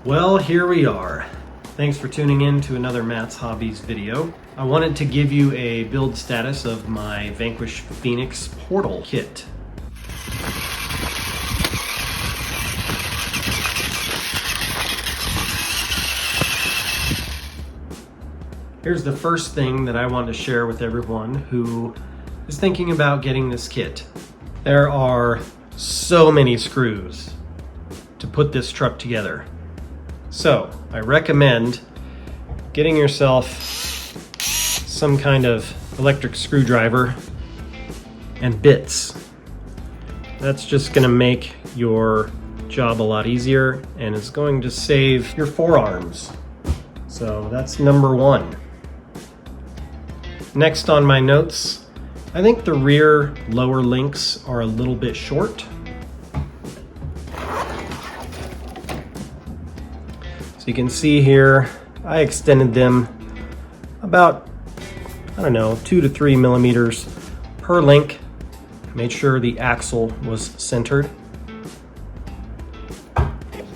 Well, here we are. Thanks for tuning in to another Matt's Hobbies video. I wanted to give you a build status of my Vanquish Phoenix Portal kit. Here's the first thing that I want to share with everyone who is thinking about getting this kit. There are so many screws to put this truck together. So I recommend getting yourself some kind of electric screwdriver and bits. That's just going to make your job a lot easier and it's going to save your forearms. So that's number one. Next on my notes, I think the rear lower links are a little bit short. So you can see here, I extended them about, 2 to 3 millimeters per link. Made sure the axle was centered.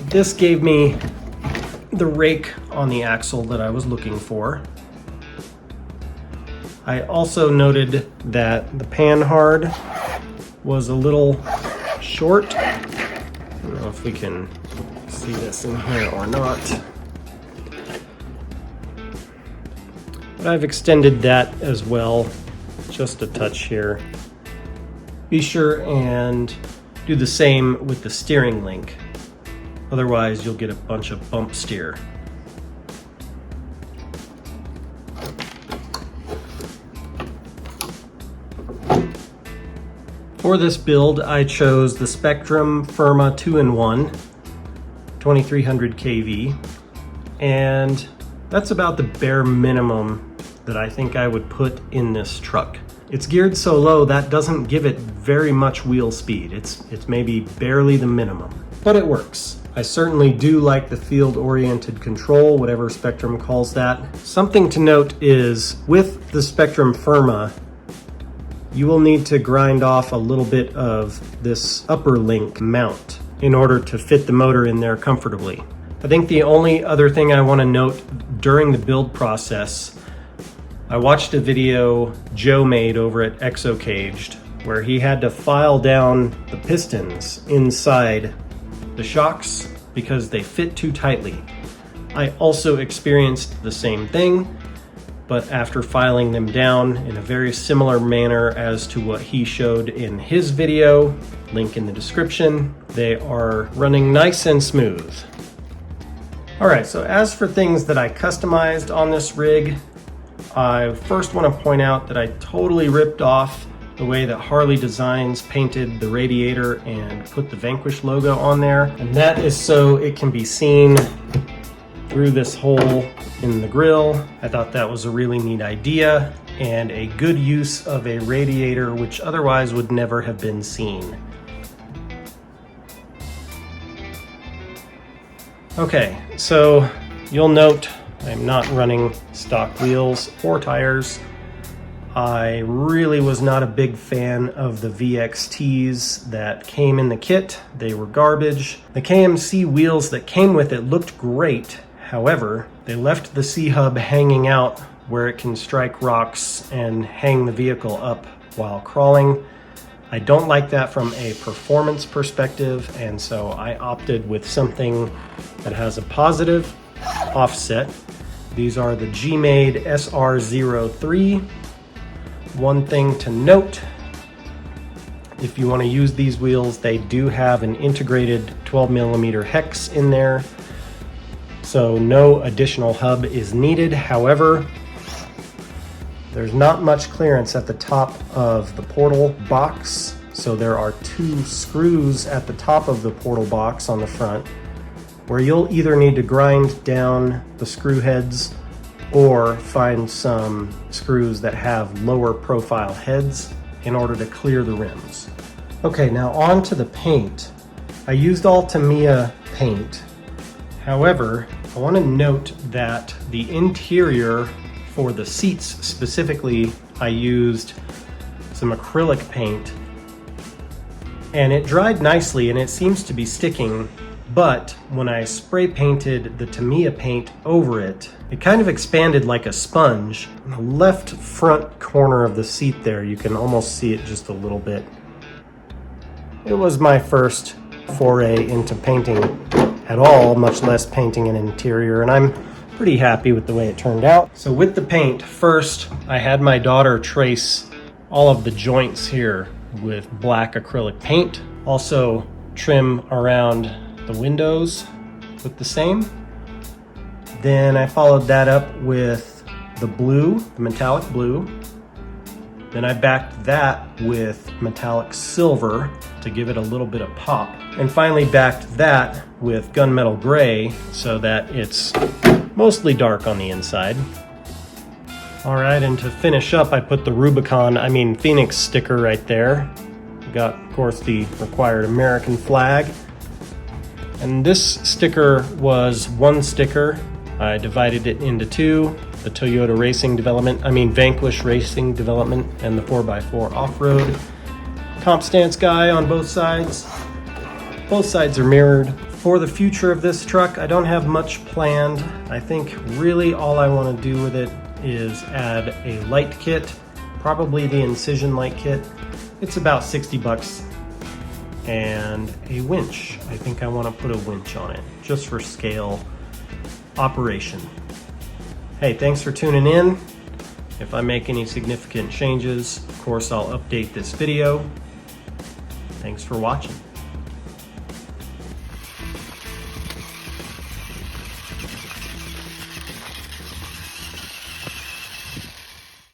This gave me the rake on the axle that I was looking for. I also noted that the panhard was a little short. I don't know if we can see this in here or not. But I've extended that as well, just a touch here. Be sure and do the same with the steering link. Otherwise, you'll get a bunch of bump steer. For this build, I chose the Spectrum Firma 2-in-1, 2300 kV, and that's about the bare minimum that I think I would put in this truck. It's geared so low that doesn't give it very much wheel speed. It's maybe barely the minimum, but it works. I certainly do like the field-oriented control, whatever Spectrum calls that. Something to note is with the Spectrum Firma, you will need to grind off a little bit of this upper link mount in order to fit the motor in there comfortably. I think the only other thing I want to note during the build process, I watched a video Joe made over at Exocaged where he had to file down the pistons inside the shocks because they fit too tightly. I also experienced the same thing, but after filing them down in a very similar manner as to what he showed in his video, link in the description, they are running nice and smooth. All right, so as for things that I customized on this rig, I first want to point out that I totally ripped off the way that Harley Designs painted the radiator and put the Vanquish logo on there. And that is so it can be seen through this hole in the grill. I thought that was a really neat idea and a good use of a radiator which otherwise would never have been seen. Okay, so you'll note I'm not running stock wheels or tires. I really was not a big fan of the VXTs that came in the kit. They were garbage. The KMC wheels that came with it looked great. However, they left the C-hub hanging out where it can strike rocks and hang the vehicle up while crawling. I don't like that from a performance perspective, and so I opted with something that has a positive offset. These are the G-Made SR03. One thing to note, if you want to use these wheels, they do have an integrated 12mm hex in there. So no additional hub is needed. However, there's not much clearance at the top of the portal box. So there are 2 screws at the top of the portal box on the front where you'll either need to grind down the screw heads or find some screws that have lower profile heads in order to clear the rims. Okay, now on to the paint. I used all Tamiya paint. However, I want to note that the interior for the seats specifically, I used some acrylic paint and it dried nicely and it seems to be sticking, but when I spray painted the Tamiya paint over it, it kind of expanded like a sponge. In the left front corner of the seat there, you can almost see it just a little bit. It was my first foray into painting at all, much less painting an interior, and I'm pretty happy with the way it turned out. So with the paint, first I had my daughter trace all of the joints here with black acrylic paint. Also trim around the windows with the same. Then I followed that up with the blue, the metallic blue. Then I backed that with metallic silver to give it a little bit of pop. And finally backed that with gunmetal gray so that it's mostly dark on the inside. All right, and to finish up, I put the Phoenix sticker right there. Got, of course, the required American flag. And this sticker was one sticker. I divided it into two, the Toyota Racing Development, Vanquish Racing Development, and the 4x4 Off-Road comp stance guy on both sides. Both sides are mirrored. For the future of this truck, I don't have much planned. I think really all I want to do with it is add a light kit, probably the Incision light kit. It's about 60 bucks. And a winch. I think I want to put a winch on it, just for scale operation. Hey, thanks for tuning in. If I make any significant changes, of course, I'll update this video. Thanks for watching.